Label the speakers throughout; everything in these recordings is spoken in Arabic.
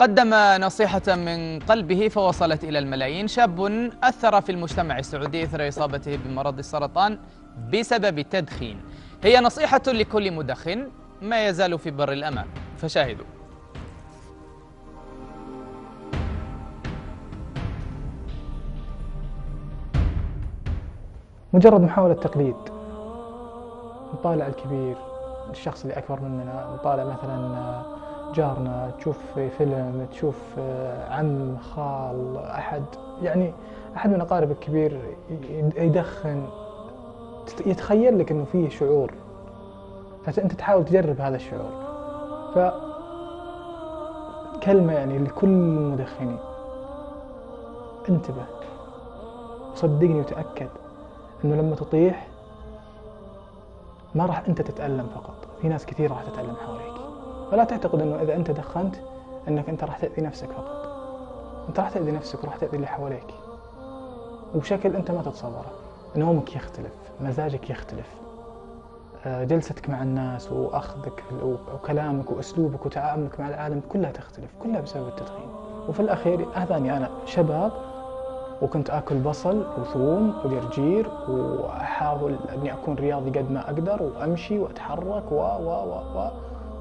Speaker 1: قدم نصيحة من قلبه فوصلت إلى الملايين. شاب أثر في المجتمع السعودي إثر إصابته بمرض السرطان بسبب التدخين. هي نصيحة لكل مدخن ما يزال في بر الأمان، فشاهدوا.
Speaker 2: مجرد محاولة تقليد، نطالع الكبير، الشخص اللي أكبر مننا، نطالع مثلا جارنا، تشوف في فيلم، تشوف عم، خال، أحد من أقارب الكبير يدخن، يتخيل لك إنه فيه شعور، فأنت تحاول تجرب هذا الشعور. فكلمة لكل المدخنين: انتبه، صدقني وتأكد إنه لما تطيح ما راح أنت تتألم فقط، في ناس كثير راح تتألم حواليك. فلا تعتقد إنه إذا أنت دخنت إنك أنت راح تأذي نفسك فقط، أنت راح تأذي نفسك وراح تأذي اللي حواليك، وبشكل أنت ما تتصوره. نومك يختلف، مزاجك يختلف، جلستك مع الناس وأخذك وكلامك وأسلوبك وتعاملك مع العالم كلها تختلف، كلها بسبب التدخين. وفي الأخير هذاني أنا شباب وكنت آكل بصل وثوم وجرجير وأحاول أني أكون رياضي قد ما أقدر وأمشي وأتحرك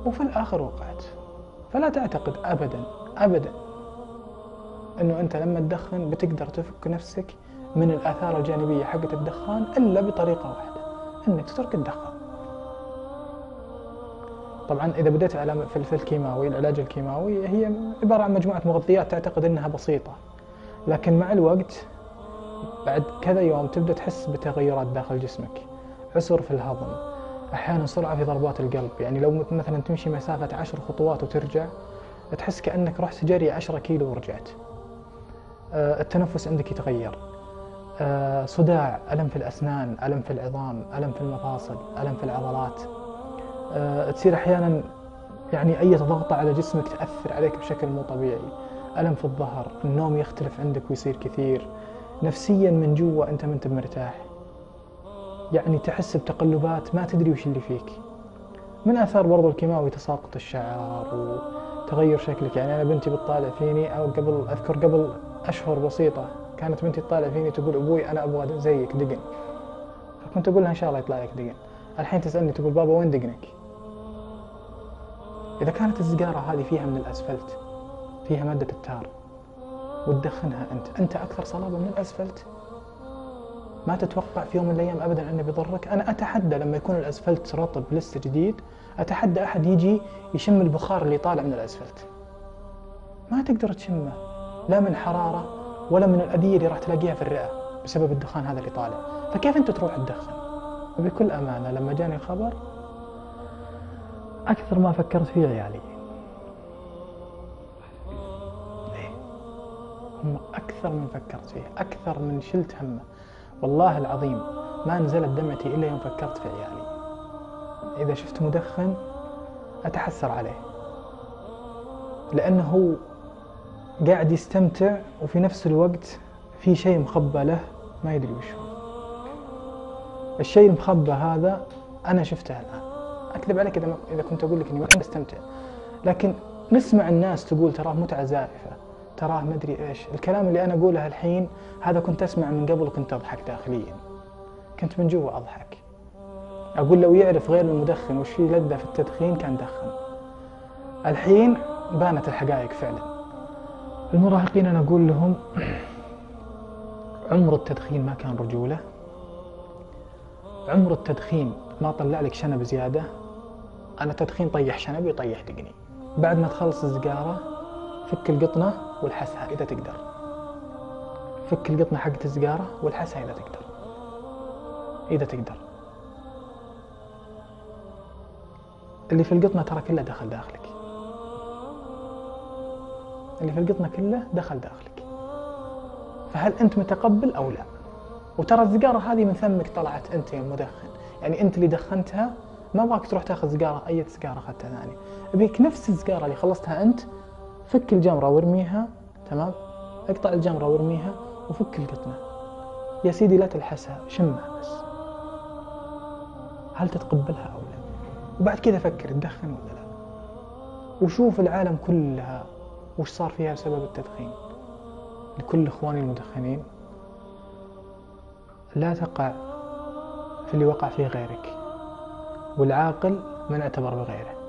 Speaker 2: وفي الآخر وقعت. فلا تعتقد أبدا أبدا أنه أنت لما تدخن بتقدر تفك نفسك من الآثار الجانبية حقت الدخان إلا بطريقة واحدة: أنك تترك الدخان. طبعا إذا بدأت على في الكيماوي، العلاج الكيماوي هي عبارة عن مجموعة مغذيات تعتقد أنها بسيطة، لكن مع الوقت بعد كذا يوم تبدأ تحس بتغيرات داخل جسمك، عسر في الهضم، أحيانا سرعة في ضربات القلب. لو مثلا تمشي مسافة 10 خطوات وترجع تحس كأنك رحت جري 10 كيلو ورجعت. التنفس عندك يتغير، صداع، ألم في الأسنان، ألم في العظام، ألم في المفاصل، ألم في العضلات. تصير أحيانا أي ضغطة على جسمك تأثر عليك بشكل مو طبيعي، ألم في الظهر، النوم يختلف عندك ويصير كثير، نفسيا من جوا أنت ما أنت مرتاح، تحس بتقلبات ما تدري وش اللي فيك. من آثار برضو الكيماوي تساقط الشعر وتغير شكلك. أنا بنتي بتطالع فيني، أو قبل أشهر بسيطة كانت بنتي تطالع فيني تقول: أبوي أنا أبغى زيك دقن. فكنت أقول لها: إن شاء الله يطلع لك دقن. الحين تسألني تقول: بابا وين دقنك؟ إذا كانت السيجارة هذه فيها من الأسفلت، فيها مادة التار، وتدخنها أنت أكثر صلابة من الأسفلت، ما تتوقع في يوم من الأيام أبداً أنه بيضرك. أنا أتحدى لما يكون الأسفلت رطب لسه جديد، أتحدى أحد يجي يشم البخار اللي طالع من الأسفلت، ما تقدر تشمه، لا من حرارة ولا من الأذية اللي راح تلاقيها في الرئة بسبب الدخان هذا اللي طالع. فكيف أنت تروح تدخن؟ وبكل أمانة لما جاني الخبر أكثر ما فكرت فيه عيالي، هم أكثر من فكرت فيه، أكثر من شلت همه. والله العظيم ما نزلت دمعتي إلا يوم فكرت في عيالي. إذا شفت مدخن أتحسر عليه، لأنه هو قاعد يستمتع وفي نفس الوقت في شيء مخبى له ما يدري وش هو. الشيء المخبى هذا أنا شفته الآن. أكذب عليك إذا كنت أقول لك إني وين أستمتع، لكن نسمع الناس تقول تراه متعة زائفة، تراه مدري إيش. الكلام اللي أنا أقوله الحين هذا كنت أسمع من قبل وكنت أضحك داخليا، كنت من جوا أضحك، أقول لو يعرف غير المدخن وش فيه لذة في التدخين كان دخن. الحين بانت الحقائق فعلا. المراهقين أنا أقول لهم: عمر التدخين ما كان رجولة، عمر التدخين ما طلع لك شنب زيادة. أنا التدخين طيح شنبي وطيح دقني. بعد ما تخلص السيجارة فك القطنة والحسها إذا تقدر، فك القطنة حقت السيجارة والحسها إذا تقدر. اللي في القطنة ترى كله دخل داخلك، اللي في القطنة كله دخل داخلك، فهل أنت متقبل أو لا؟ وترى السيجارة هذه من ثمك طلعت أنت يا مدخن، أنت اللي دخنتها. ما أبغاك تروح تاخذ سيجارة، أي سيجارة أخذتها ثاني، أبيك نفس السيجارة اللي خلصتها أنت، فك الجمرة وارميها، تمام؟ اقطع الجمرة وارميها وفك القطنة يا سيدي، لا تلحسها، شمها بس، هل تتقبلها أو لا؟ وبعد كذا فكر تدخن ولا لا، وشوف العالم كلها وش صار فيها بسبب التدخين. لكل إخواني المدخنين، لا تقع في اللي وقع فيه غيرك، والعاقل من اعتبر بغيره.